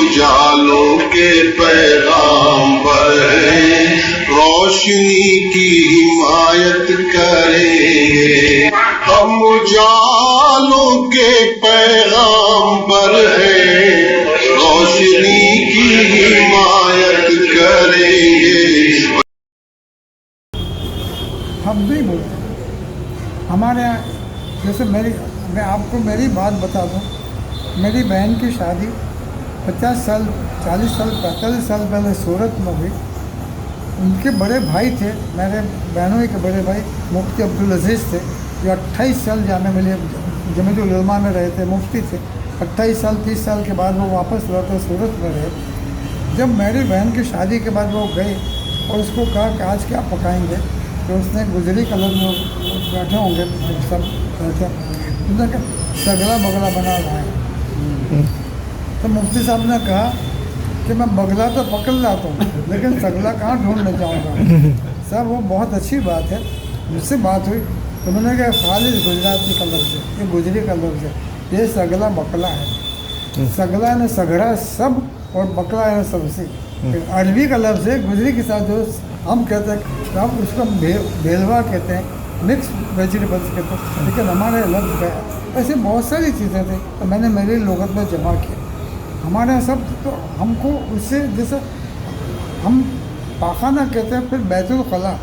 اجالوں کے پیغامبر ہیں، روشنی کی حمایت کریں گے۔ ہم اجالوں کے پیغامبر ہیں، روشنی کی حمایت کریں گے۔ ہم نہیں بولتے ہمارے یہاں، جیسے میں آپ کو میری بات بتا دوں، میری بہن کی شادی 50 سال 40 سال 45 سال پہلے سورت میں ہوئی۔ ان کے بڑے بھائی تھے، میرے بہنوں کے بڑے بھائی مفتی عبدالعزیز تھے، جو 28 سال جامعہ ملیہ جمیعۃ العلماء میں رہے تھے، مفتی تھے۔ 28 سال 30 سال کے بعد وہ واپس لوٹے، سورت میں رہے۔ جب میری بہن کی شادی کے بعد وہ گئے اور اس کو کہا کہ آج کیا پکائیں گے، تو اس نے گجری کلر میں بیٹھے ہوں گے سب بیٹھے، انہوں نے کہا سگلا بگلا بنا رہا ہے۔ تو مفتی صاحب نے کہا کہ میں بگلا تو پکڑ لاتا ہوں لیکن سگلا کہاں ڈھونڈنے جاؤں گا۔ صاحب وہ بہت اچھی بات ہے، مجھ سے بات ہوئی تو انہوں نے کہا خالص گجراتی کلر سے، یہ گجری کلر سے، یہ سگلا بکلا ہے۔ سگلا نے سگڑا سب اور بکلا ہے سبزی۔ عربی کا لفظ ہے، گجری کے ساتھ جو ہم کہتے ہیں، ہم اس کو بھیلوا کہتے ہیں، مکس ویجیٹیبلس کہتے ہیں، لیکن ہمارے لفظ گیا۔ ایسے بہت ساری چیزیں تھیں تو میں نے میری لغت میں جمع کیا۔ ہمارے یہاں سب تو ہم کو اس سے، جیسے ہم پاخانہ کہتے ہیں، پھر بیت الخلا۔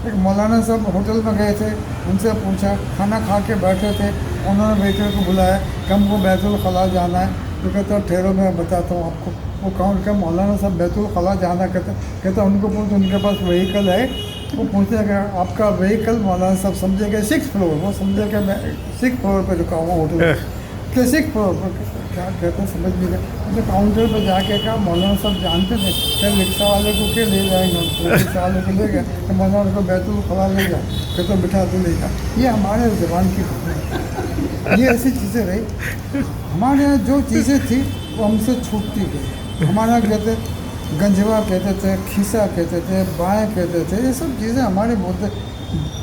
ایک مولانا صاحب ہوٹل میں گئے تھے، ان سے پوچھا، کھانا کھا کے بیٹھے تھے، انہوں نے ویٹر کو بلایا کہ ہم کو بیت الخلا جانا ہے۔ تو کہتا ٹھہرو میں بتاتا ہوں آپ کو۔ وہ کون کہ مولانا صاحب بیت الخلا جانا کہتا ان کو پوچھ، ان کے پاس وہیکل ہے؟ وہ پوچھتے کہ آپ کا وہیکل؟ مولانا صاحب سمجھے کہ 6 فلور، وہ سمجھے کہ میں 6 فلور پہ رکا ہوں ہوٹل کہ 6 فلور پر۔ کیا کہتے ہیں سمجھ نہیں گئے۔ مجھے کاؤنٹر پہ جا کے کہا مولانا صاحب جانتے تھے کہ رکشا والے کو کیا لے جائیں گے، رکشا والے کو لے گئے کہ مولانا کو بیت الخلا لے جائے کہ تو بٹھا تو لے جا۔ یہ ہمارے زبان کی بات ہے، یہ ایسی چیزیں رہی۔ ہمارے یہاں جو چیزیں تھیں وہ ہم سے چھوٹتی گئی۔ ہمارے یہاں کہتے گنجوا کہتے تھے، کھیسا کہتے تھے، بائیں کہتے تھے، یہ سب چیزیں ہمارے بولتے،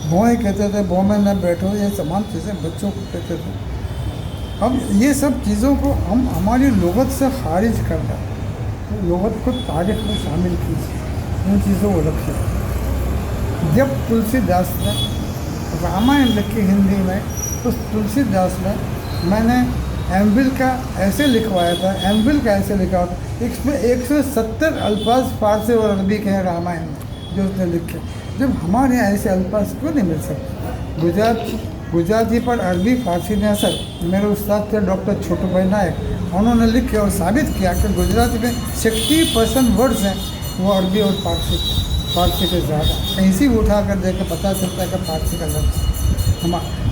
بھوئیں کہتے تھے، بھوں میں نہ بیٹھو، یہ تمام چیزیں بچوں کو کہتے تھے۔ اب یہ سب چیزوں کو ہم ہماری لغت سے خارج کر دیں، لغت کو تاریخ میں شامل کیجیے، ان چیزوں کو رکھیے۔ جب تلسی داس نے رامائن لکھی ہندی میں، اس تلسی داس میں نے ایمبل کا ایسے لکھوایا تھا، ایمبل کا ایسے لکھا تھا، اس میں 170 الفاظ فارسی اور عربی کے ہیں رامائن میں جو اس نے لکھے۔ جب ہمارے یہاں ایسے الفاظ کیوں نہیں مل سکتے؟ گجراتی پر عربی فارسی نے اثر، میرے استاد تھے ڈاکٹر چھوٹو بھائی نائک، انہوں نے لکھ کے اور ثابت کیا کہ گجراتی میں 60% ورڈز ہیں وہ عربی اور فارسی کے زیادہ۔ کہیں سے بھی اٹھا کر دے کے پتہ چلتا ہے کہ فارسی کا لفظ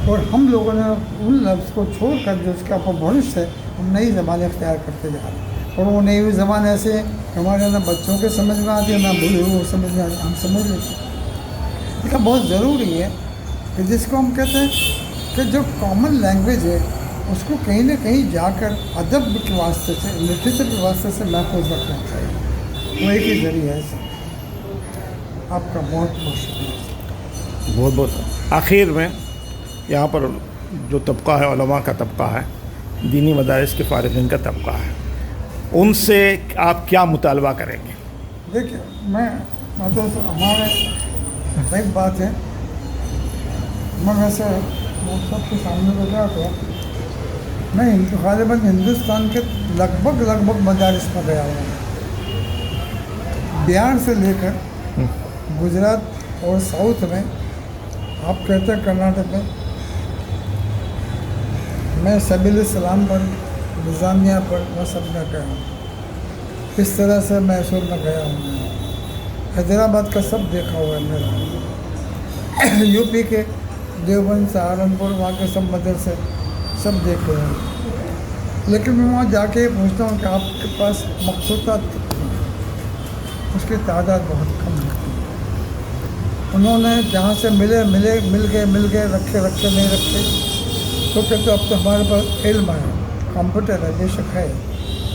اور ہم لوگوں نے ان لفظ کو چھوڑ کر جو اس کا اپبھرش ہے، ہم نئی زبانیں اختیار کرتے جا رہے ہیں، اور وہ نئی ہوئی زبان ایسے ہیں کہ ہمارے نہ بچوں کے سمجھ میں آتی ہے نہ بوڑھے ہوئے سمجھ میں آتی ہے، ہم سمجھ لیتے ہیں۔ یہ بہت ضروری ہے کہ جس کو ہم کہتے ہیں کہ جو کامن لینگویج ہے اس کو کہیں نہ کہیں جا کر ادب کے واسطے سے، لٹریچر کے واسطے سے محفوظ رکھنا چاہیے، وہ ایک ہی ذریعہ ہے سر۔ آپ کا بہت بہت شکریہ۔ بہت بہت آخر میں یہاں پر جو طبقہ ہے، علماء کا طبقہ ہے، دینی مدارس کے فارغین کا طبقہ ہے، ان سے آپ کیا مطالبہ کریں گے؟ دیکھیے میں مطلب ہمارے ایک بات ہے، میں ویسے وہ سب کے سامنے بتا تھا، میں غالباً ہندوستان کے لگ بھگ مدارس میں گیا ہوں، بہار سے لے کر گجرات اور ساؤتھ میں، آپ کہتے ہیں کرناٹک میں، میں سبیل السلام پر، نظامیہ پر، میں سب میں گیا ہوں۔ اس طرح سے میسور میں گیا ہوں، حیدرآباد کا سب دیکھا ہوا ہے میرا، یو پی کے دیوبند، سہارنپور، وہاں کے سب مدرسے سب دیکھے ہیں، لیکن میں وہاں جا کے پوچھتا ہوں کہ آپ کے پاس مخصوصات کتنی ہیں؟ اس کی تعداد بہت کم ہے۔ انہوں نے جہاں سے مل گئے رکھے نہیں رکھے، تو کہتے اب تو ہمارے پاس علم ہے، کمپیوٹر ہے، بے شک ہے،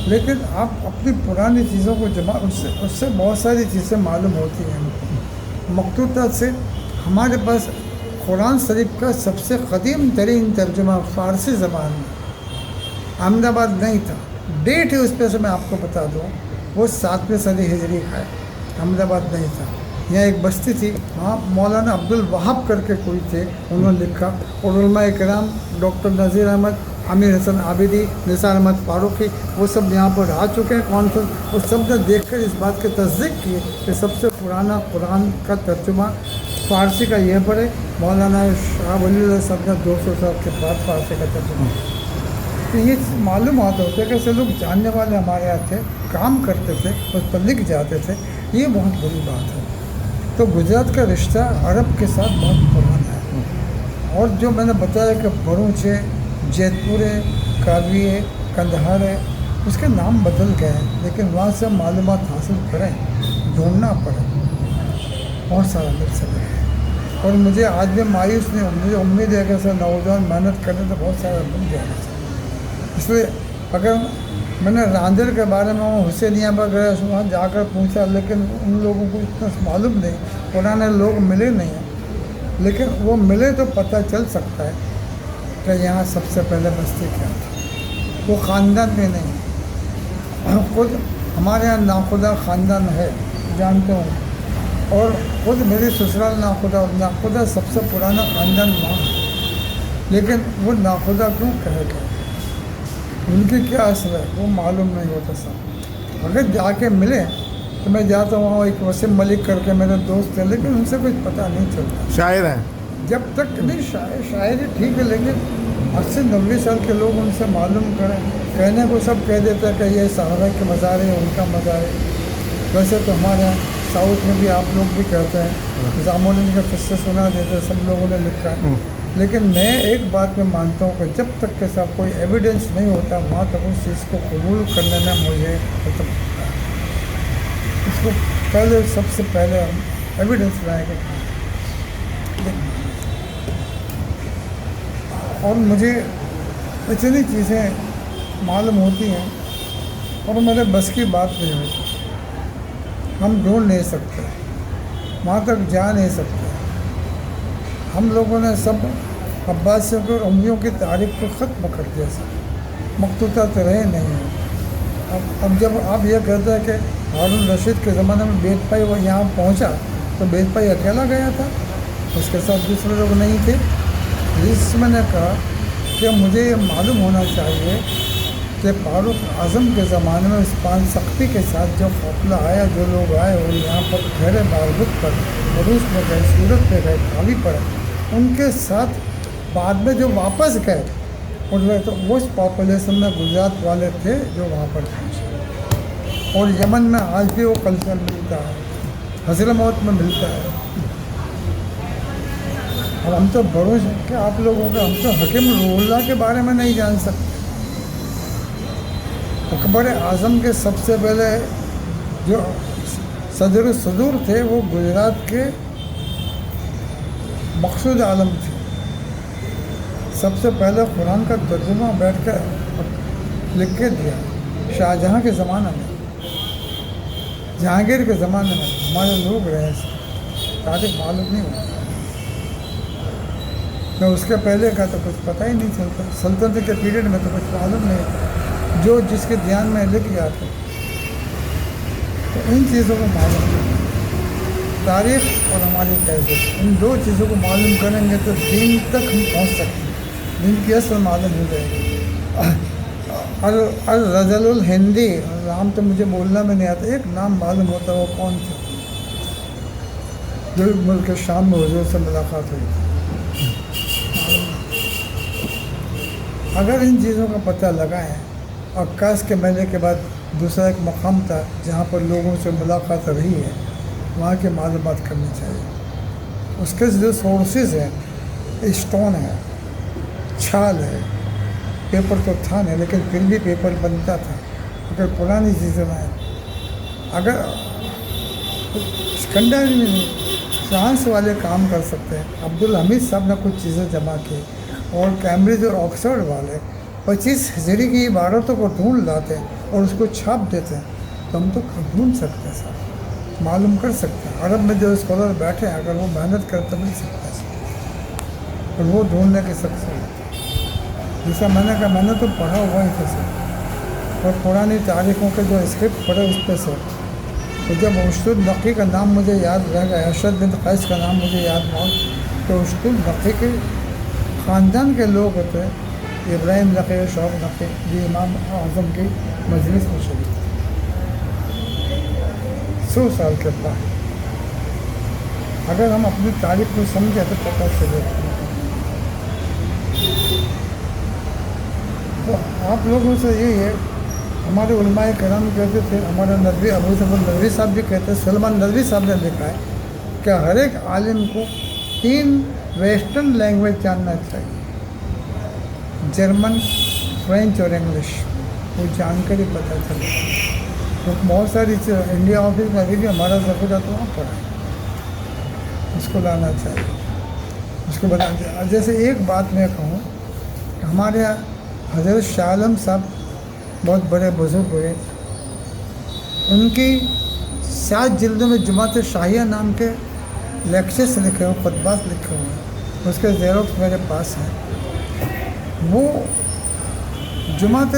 لیکن آپ اپنی پرانی چیزوں کو جمع، اس سے بہت ساری چیزیں معلوم ہوتی ہیں۔ مخطوطات سے ہمارے پاس قرآن شریف کا سب سے قدیم ترین ترجمہ فارسی زبان میں احمد آباد نہیں تھا، डेट है उस पर से मैं आपको बता दूँ, वो 7वीं सदी हिजरी का है, अहमदाबाद नहीं था। यहाँ एक बस्ती थी, वहाँ मौलाना अब्दुल वहाब करके कोई थे, उन्होंने लिखा। और उलमा इकराम डॉक्टर नज़ीर अहमद, आमिर हसन आबिदी, निसार अहमद फारूकी, वो सब यहाँ पर आ चुके हैं कॉन्फ्रेंस। वो सब ने देख कर इस बात की तस्दीक की कि सबसे पुराना कुरान का तर्जुमा फ़ारसी का ये पढ़े। मौलाना शाह वली साहब ने 200 साल के बाद फ़ारसी का तर्जुमा। तो ये मालूम होता है कि ऐसे लोग जानने वाले हमारे यहाँ थे, काम करते थे, उस पर लिख जाते थे, ये बहुत बड़ी बात है। तो गुजरात का रिश्ता अरब के साथ बहुत पुराना है। और जो मैंने बताया कि भरूच है, जैतपुर है, कावी है, कंदहार है, उसके नाम बदल गए हैं, लेकिन वहाँ से मालूमात हासिल करें, ढूंढना पड़े, बहुत सारा मिल सके। और मुझे आज भी मायूस नहीं, मुझे उम्मीद है कि सर नौजवान मेहनत करें तो बहुत सारा मिल जाएगा। इसलिए अगर मैंने रांदेर के बारे में वहाँ हुसैनिया पर गया, वहाँ जाकर पूछा, लेकिन उन लोगों को इतना मालूम नहीं, पुराने लोग मिले नहीं हैं। लेकिन वो मिले तो पता चल सकता है कि यहाँ सबसे पहले बस्ती क्या थी। वो ख़ानदान में नहीं, खुद हमारे यहाँ नाखुदा ख़ानदान है, जानते हूँ। और खुद मेरी ससुराल नाखुदा सबसे पुराना ख़ानदान वहाँ है। लेकिन वो नाखुदा क्यों कहे गए, उनकी क्या असर है वो मालूम नहीं होता साहब। अगर जाके मिले तो मैं जाता हूँ, वहाँ एक वसीम मलिक करके मेरे दोस्त हैं, लेकिन उनसे कुछ पता नहीं चलता। शायर हैं? जब तक नहीं, शायरी ठीक है, लेकिन 80-90 साल के लोग उनसे मालूम करें। कहने को सब कह देते हैं कि ये सहारा के मज़ार है, उनका मज़ार है। वैसे तो हमारे यहाँ साउथ में भी आप लोग भी कहते हैं, जामुन के किस्से सुना देते हैं, सब लोगों ने लिखा है। लेकिन मैं एक बात में मानता हूँ कि जब तक के साथ कोई एविडेंस नहीं होता, वहाँ तक उस चीज़ को कबूल करने में मुझे खत्म होता है। इसको पहले, सबसे पहले हम एविडेंस लाएंगे। और मुझे इतनी चीज़ें मालूम होती हैं और मेरे बस की बात नहीं होती। हम ढूंढ नहीं सकते, वहाँ तक जा नहीं सकते। हम लोगों ने सब अब्बासियों की और उम्मियों की तारीख को ख़त्म कर दिया, सब मकतूता तो रहे नहीं हैं। अब जब आप ये कहते हैं कि हारून रशीद के ज़माने में बेदपाई वो यहाँ पहुँचा, तो बेदपाई अकेला गया था, उसके साथ दूसरे लोग नहीं थे। जिस मैंने कहा कि मुझे ये मालूम होना चाहिए कि फारूक आज़म के ज़माने में इस्पान सख्ती के साथ जो काफ़िला आया, जो लोग आए और यहाँ पर ठहरे, बारबुत पर बरूस में गए, सूरत पे गए, कावी पर, उनके साथ बाद में जो वापस गए और तो उस पॉपुलेशन में गुजरात वाले थे जो वहाँ पर पहुँचे। और यमन में आज भी वो कल्चर मिलता है, हज़रमौत में मिलता है। अब हम तो भरोस के आप लोगों का, हम तो हकीम रुहुल्लाह के बारे में नहीं जान सकते। अकबर आज़म के सबसे पहले जो सदर सदूर थे वो गुजरात के मकसूद आलम थे। सबसे पहले कुरान का तर्जुमा बैठ कर लिख के दिया शाहजहाँ के ज़माने में, जहांगीर के ज़माने में हमारे लोग रहे, तारीख मालूम नहीं होती। मैं उसके पहले का तो कुछ पता ही नहीं चलता, सल्तनत के पीरियड में तो कुछ मालूम नहीं होता, जो जिसके ध्यान में लिख गया था। तो इन चीज़ों को मालूम नहीं, तारीख़ और हमारी तहज़ीब, इन दो चीज़ों को मालूम करेंगे तो दीन तक हम पहुँच सकते हैं, दीन की असल मालूम हो जाएगी। अल-रज़लुल हिंदी, नाम तो मुझे बोलना में नहीं आता, एक नाम मालूम होता, वो कौन था जो मुल्क शाम में हुज़ूर से मुलाकात हुई थी। अगर इन चीज़ों का पता लगाएं, अक्कास के मेले के बाद दूसरा एक मकाम था जहाँ पर लोगों से मुलाकात रही है, वहाँ की मालूमात करनी चाहिए। उसके जो सोर्सेज हैं, स्टोन है, छाल है, पेपर तो था नहीं लेकिन फिर भी पेपर बनता था। अगर पुरानी चीज़ें लाएँ, अगर सिकंदर में फ्रांस वाले काम कर सकते हैं, अब्दुल हमीद साहब ने कुछ चीज़ें जमा की, और कैम्ब्रिज और ऑक्सफोर्ड वाले 25 हिजरी की इबारतों को ढूंढ लाते हैं और उसको छाप देते हैं, तो हम तो ढूंढ सकते हैं साहब, मालूम कर सकते हैं। अरब में जो स्कॉलर बैठे हैं, अगर वो मेहनत करते तो मिल सकता है, और वो ढूंढने के सक्षम होते हैं। जैसा मैंने कहा, मैंने तो पढ़ा हुआ ही था सर, اور पुरानी तारीखों के जो स्क्रिप्ट पढ़े उस पर से। तो जब उस्तुद नकी का नाम मुझे याद रह गया, अरशद बिन कैस का नाम मुझे याद हुआ, तो उस्तुद नकी के ख़ानदान के लोग होते इब्राहिम नकी, शौक नकी, ये इमाम आज़म की मजलिस में शरीक 100 साल के बाद। अगर हम अपनी तारीख को समझे तो पता चले। तो आप लोगों से यही है, हमारे उलमाए कराम कहते थे, हमारा नदवी अबू सफर नदवी साहब भी कहते हैं, सलमान नदवी साहब ने लिखा है कि हर एक आलिम को 3 वेस्टर्न लैंग्वेज जानना चाहिए, जर्मन, फ्रेंच और इंग्लिश। वो जानकर ही पता चले। तो बहुत सारी इंडिया ऑफिस में अभी भी हमारा ज़ख़ीरा तो वहाँ पर है, इसको लाना चाहिए, इसको बताना चाहिए। जैसे एक बात मैं कहूँ, हमारे यहाँ हज़रत शाह आलम साहब बहुत बड़े बुज़ुर्ग हुए, उनकी 7 जिल्दों में जुमात शाहिया नाम के लेक्चर्स लिखे हुए, खुतबात लिखे हुए हैं, उसके ज़ेरोक्स मेरे पास हैं। वो जुमात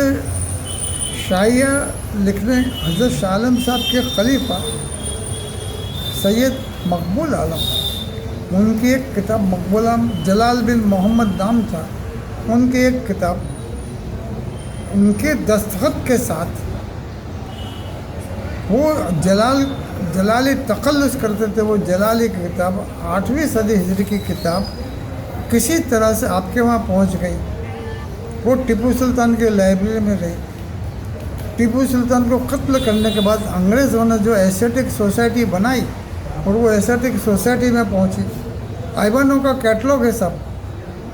शाहिया लिखने हज़रत शाह आलम साहब के खलीफा सैयद मकबूल आलम, उनकी एक किताब मकबूल आलम, जलाल बिन मोहम्मद नाम था, उनकी एक किताब उनके दस्तखत के साथ वो जलाली तखल्लुस करते थे। वो जलाली की किताब 8वीं सदी हिजरी की किताब किसी तरह से आपके वहाँ पहुँच गई। वो टीपू सुल्तान के लाइब्रेरी में रही। टीपू सुल्तान को कत्ल करने के बाद अंग्रेज़ों ने जो एस्थेटिक सोसाइटी बनाई और वो एस्थेटिक सोसाइटी में पहुँची, आइवानों का कैटलॉग है सब,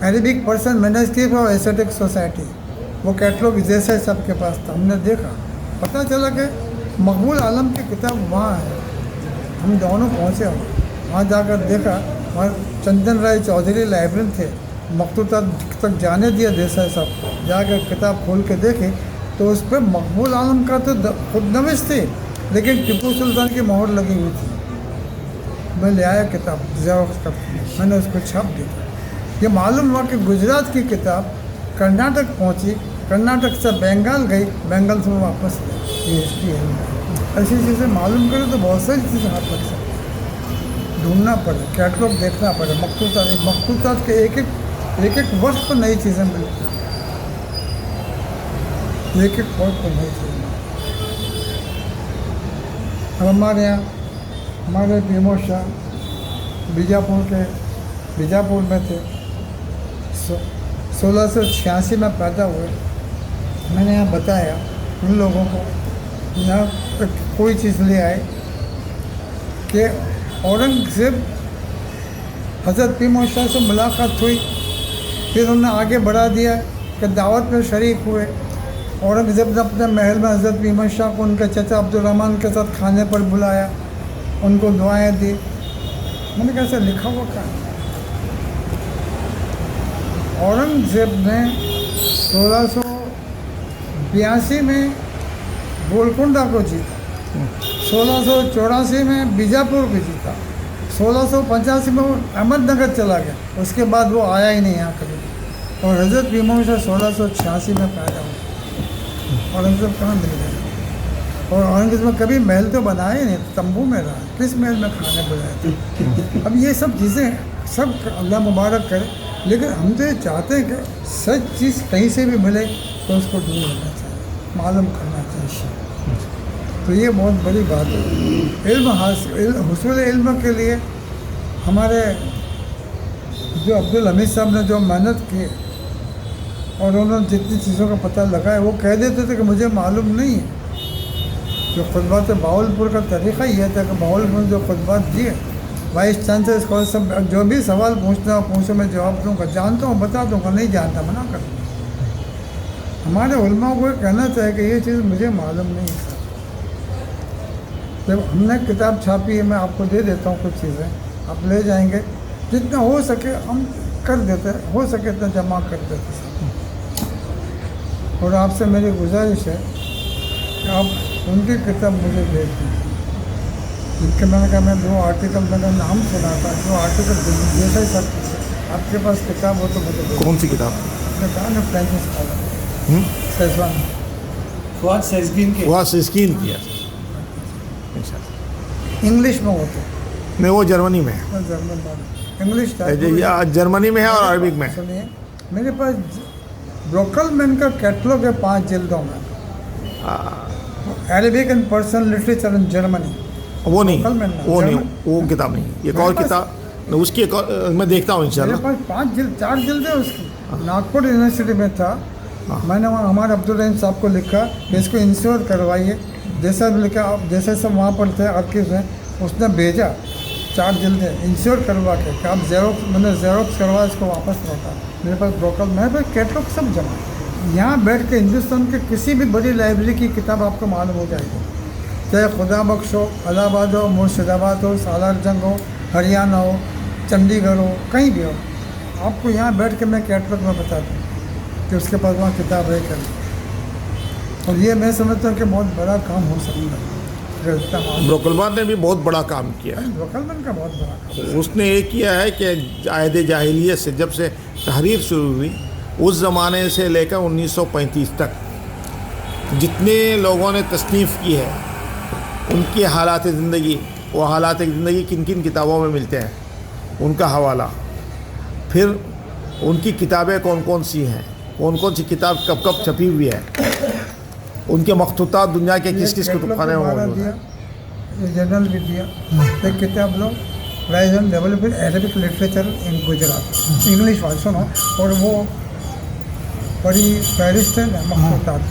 Arabic person manuscript of aesthetic society, वो कैटलॉग जैसा सबके पास था। हमने देखा, पता चला कि मकबूल आलम की किताब वहाँ है। हम दोनों पहुँचे, वहाँ जाकर देखा, वहाँ चंदन राय चौधरी लाइब्रेरियन थे, मखतूता तक जाने दिया देसाई साहब को। जाकर किताब खोल के देखे तो उस पर मकबूल आलम का तो खुद नविश थी, लेकिन टीपू सुल्तान की मोहर लगी हुई थी। मैं ले आया किताब, मैंने उसको छाप दी। ये मालूम हुआ कि गुजरात की किताब कर्नाटक पहुंची, कर्नाटक से बंगाल गई, बंगाल से वापस गई। ये हिस्ट्री है। ऐसी चीज़ें मालूम करें तो बहुत सारी चीज़ें हाथ लग सकती, ढूंढना पड़े, कैटलॉग देखना पड़े, मखतूतात के एक एक वर्ष पर नई चीज़ें मिलती हैं, एक एक वर्ष पर नई चीज़ें। अब हमारे यहाँ हमारे भीमो शाह बीजापुर में थे, 1686 में पैदा हुए। मैंने यहाँ बताया उन लोगों को, यहाँ कोई चीज़ ले आए कि औरंगज़ेब हज़रत भीमो शाह से मुलाकात हुई, फिर उन्होंने आगे बढ़ा दिया कि दावत में शरीक हुए। औरंगज़ेब ने अपने महल में हज़रत भीमो शाह को उनके चचा अब्दुर्रहमान के साथ खाने पर बुलाया, उनको दुआएं दी। मैंने कैसे लिखा हुआ क्या? औरंगज़ेब ने 1682 में गोलकुंडा को जीता, 1684 में बीजापुर को जीता, 1685 में वो अहमदनगर चला गया, उसके बाद वो आया ही नहीं यहाँ कभी। और हज़रत भीमो शाह 1686 में पैदा हुआ। औरंगज़ेब कहाँ मिल गया? और औरंगज़ेब में कभी महल तो बनाया ही नहीं, तंबू में रहा, किस महल में खाने बुलाए थे? अब ये सब चीज़ें सब अल्लाह मुबारक करे, लेकिन हम तो ये चाहते हैं कि सच चीज़ कहीं से भी मिले तो उसको ढूंढना चाहिए, मालूम करना चाहिए। तो ये बहुत बड़ी बात है। हुसूल इल्म के लिए हमारे जो अब्दुल हमीद साहब ने जो मेहनत की और उन्होंने जितनी चीज़ों का पता लगाया, वो कह देते थे कि मुझे मालूम नहीं है। जो खुतबात बावलपुर का तरीक़ा ये था कि बावलपुर में जो खुतबात दिए, वाइस चांसलर स्कॉलर सब जो भी सवाल पूछना पूछो, मैं जवाब दूँगा, जानता हूँ बता दूँगा, नहीं जानता मना कर दूँगा। हमारे उलमा को कहना चाहिए कि ये चीज़ मुझे मालूम नहीं है। जब हमने किताब छापी है, मैं आपको दे देता हूँ कुछ चीज़ें, आप ले जाएंगे, जितना हो सके हम कर देते, हो सके इतना जमा कर देते सब। और आपसे मेरी गुजारिश है कि आप उनकी किताब मुझे भेज दीजिए, जिनके मैंने कहा मैं 2 आर्टिकल मैंने नाम सुना था, 2 आर्टिकल जैसा ही सब आपके पास किताब हो तो मुझे। कौन सी किताब? मैं कहा ना फ्रेंच स्कॉलर सेजवान, फवाद सेजगीन के वहाँ से स्कीन किया अच्छा। इंग्लिश में होते हैं, नहीं वो जर्मनी में है, जर्मन वाले इंग्लिश या जर्मनी में है और अरबिक में है। सुनिए, मेरे पास ब्रोकलमैन का कैटलॉग है 5 जिल्दों में, Arabic and personal literature in Germany. वो नहीं, ब्रोकलमैन ना, वो नहीं, जर्मन। वो किताब नहीं, एक मेरे और पास- किताब उसकी एक और मैं देखता हूँ मेरे इंशाल्लाह। पास 5 जिल्द 4 जिल्द है उसकी। नागपुर यूनिवर्सिटी में था, मैंने वहाँ हमारे अब्दुल रहीम साहब को लिखा कि इसको इंश्योर करवाइए, जैसा भी लिखा आप जैसे सब वहाँ पर थे आर्किव में, उसने भेजा 4 जिल्दें इंश्योर करवा के कि आप मैंने जेरोक्स करवा इसको वापस लौटा। मेरे पास ब्रोकल मेरे पास कैटलॉग सब जमा है। यहाँ बैठ के हिंदुस्तान के किसी भी बड़ी लाइब्रेरी की किताब आपको मालूम हो जाएगी, चाहे खुदा बख्श हो, इलाहाबाद हो, मुर्शिदाबाद हो, सालार जंग हो, हरियाणा हो, चंडीगढ़ हो, कहीं भी हो, आपको यहाँ बैठ के मैं कैटलॉग में बता दूँ कि उसके पास वहाँ किताब है क्या। और ये मैं समझता हूँ कि बहुत बड़ा काम हो सकता है। ब्रोकलमैन ने भी बहुत बड़ा काम किया है। ब्रोकलमैन का बहुत बड़ा काम। उसने ये किया है कि आयद जाहिलियत से जब से तहरीर शुरू हुई उस ज़माने से लेकर 1935 तक जितने लोगों ने तसनीफ़ की है उनकी हालात ज़िंदगी, वो हालात ज़िंदगी किन किन किताबों में मिलते हैं, उनका हवाला, फिर उनकी किताबें कौन कौन सी हैं, कौन कौन सी किताब कब कब छपी हुई है, उनके मखतूतात दुनिया के किस किस कुतुबखाने में मौजूद दिया, हैं। ये जर्नल भी दिया, एक किताब low rise and development Arabic literature in Gujarat, English version हो, और वो बड़ी पेरिस है ना मखतूतात,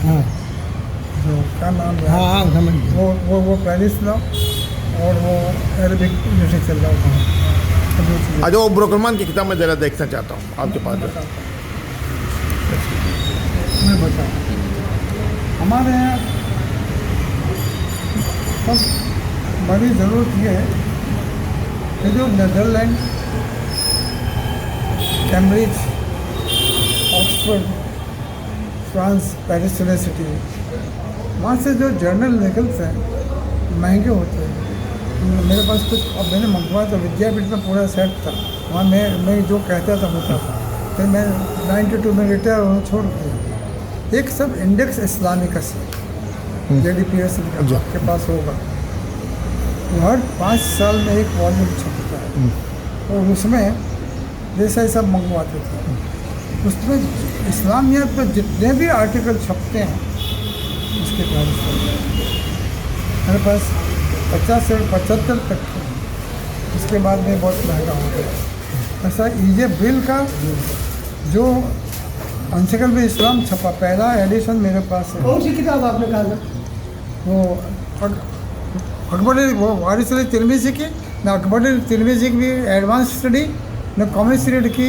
जो क्या नाम है, वो पेरिस लो और वो अरेबिक लिटरेचर लो। आज वो ब्रोकलमैन की किताब मैं ज़रा देखना चाहता हूँ आपके पास। मैं बताऊँ, हमारे यहाँ सब बड़ी ज़रूरत ये है कि जो Netherland, Cambridge, Oxford, France, Paris university, वहाँ से जो जर्नल निकलते हैं महंगे होते हैं। मेरे पास कुछ अब मैंने मंगवाया तो विद्यापीठ में पूरा सेट था, वहाँ मैं जो कहता था होता था। फिर मैं 92 में रिटायर होना छोड़ दिया। एक सब इंडेक्स इस्लामिकस है, JDPS के पास होगा, वो हर 5 साल में एक वॉल्यूम छपता है, और उसमें जैसा सब मंगवाते थे, उसमें इस्लामियत में जितने भी आर्टिकल छपते हैं उसके बारे में मेरे पास 50 से 75 तक के, उसके बाद में बहुत महंगा हो गया। ऐसा ईजे बिल का जो अंशकल में इस्लाम छपा पहला एडिशन मेरे पास है। कौन सी किताब आपने कहा था? वो अकबर वो वारिस अली तिरमिज़ी की, ना अकबर तिरमिज़ी की भी एडवांस स्टडी, ना कॉमन स्टडी की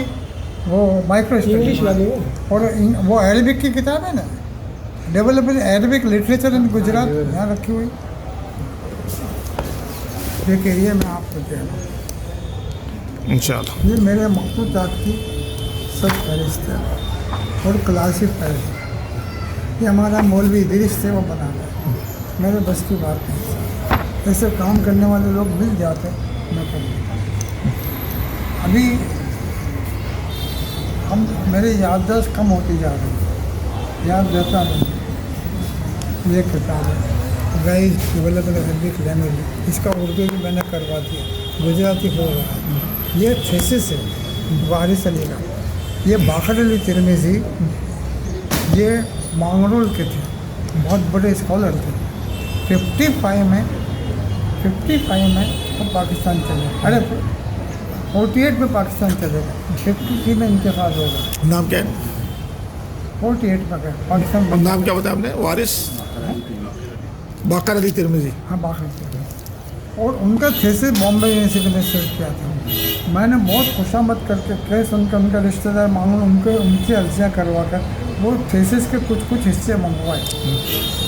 वो माइक्रो इंग्लिश वाली है। और वो अरबिक की किताब है ना, development Arabic literature in Gujarat, यहाँ रखी हुई। एक एरिया में आपको दे रहा हूँ, इंशाल्लाह। ये मेरे मखतूतात की सब फहरिस्त है और क्लासिक फहरिस्त। ये हमारा मौलवी इदरीस से वो बनाता है, मेरे बस की बात नहीं। ऐसे काम करने वाले लोग मिल जाते मैं कर देता। अभी हम मेरी याददाश्त कम होती जा रही है, याद रहता नहीं। ये किताब है राइज डेवलपमेंट अरबिक लैंग्वेज, इसका उर्दू भी मैंने करवा दिया, गुजराती हो रहा है। ये थीसिस है वारिस अली का, ये बाखर अली तिरमिज़ी, ये मांगरोल के थे, बहुत बड़े स्कॉलर थे। 55 में वो पाकिस्तान चले, अरे 48 में पाकिस्तान चले गए, 53 में इंतकाल हो गया। नाम क्या है? 48 में गए पाकिस्तान। नाम क्या बताया आपने? वारिस बाकर अली तिरमिज़ी। हाँ बाखर थे, और उनका थीसिस बॉम्बे यूनिवर्सिटी में सेट किया था। मैंने बहुत खुशामद करके केस उनका रिश्तेदार मांगू उनसे अर्जियाँ करवा कर वो थीसिस के कुछ हिस्से मंगवाए,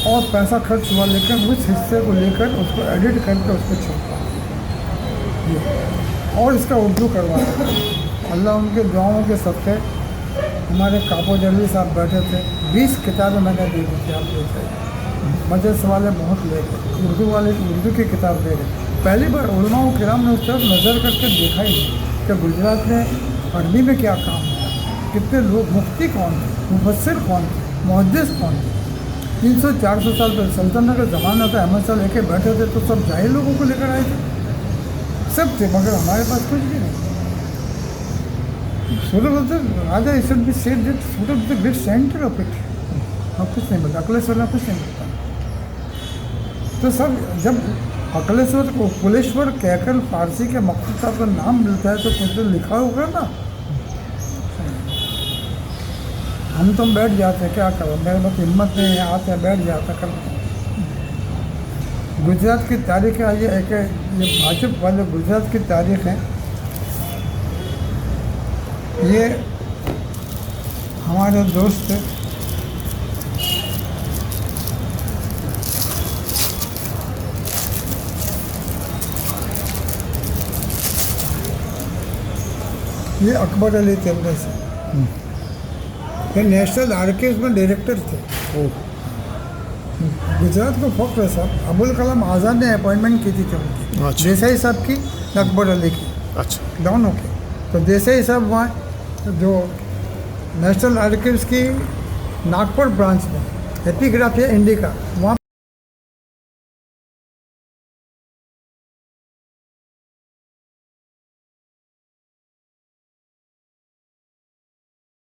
और पैसा खर्च हुआ, लेकिन उस हिस्से को लेकर उसको एडिट करके उसको छपा, और इसका उर्दू करवाया। अल्लाह उनके दुआओं के सदक़े हमारे कापो जल्दी साहब बैठे थे, 20 किताबें मैंने दे दी थी। आप ले जाइए, मजलिस वाले बहुत ले गए, उर्दू वाले उर्दू की किताब दे गए। पहली बार उलमाओ किराम ने उस तरफ नज़र करके देखा ही नहीं कि गुजरात में अरबी में क्या काम है, कितने लोग, मुफ्ती कौन थे, मुफस्सिर कौन थे, मुहद्दिस कौन थे। 300-400 साल पहले सल्तनत का ज़माना था, अहमद शाह लेके बैठे थे तो सब जाहिल लोगों को लेकर आए थे, सब थे, मगर हमारे पास कुछ भी नहीं। सूरत राजा इशन भी said that Surat the great centre of it. अब कुछ नहीं बोलता, अकलेश्वर कुछ नहीं बोलता। तो सब जब अकलेश्वर को कुलेश्वर कहकर फारसी के मकसूद साहब का नाम मिलता है तो कुछ तो लिखा होगा ना। हम तो बैठ जाते हैं, क्या करो, मेरे पास हिम्मत नहीं है, आते हैं बैठ जाते हैं, करते हैं। गुजरात की तारीख है, ये भाजपा वाले गुजरात की तारीख है। ये हमारे दोस्त ये अकबर अली तेलरे से, ये नेशनल आर्काइव्स में डायरेक्टर थे। गुजरात को फख्र है साहब, अबुल कलाम आज़ाद ने अपॉइंटमेंट की थी उनकी, अच्छा। देसाई साहब की, अकबर अली की, अच्छा, दोनों की। तो देसाई साहब वहाँ जो नेशनल आर्काइव्स की नागपुर ब्रांच में एपिग्राफी इंडिका वहाँ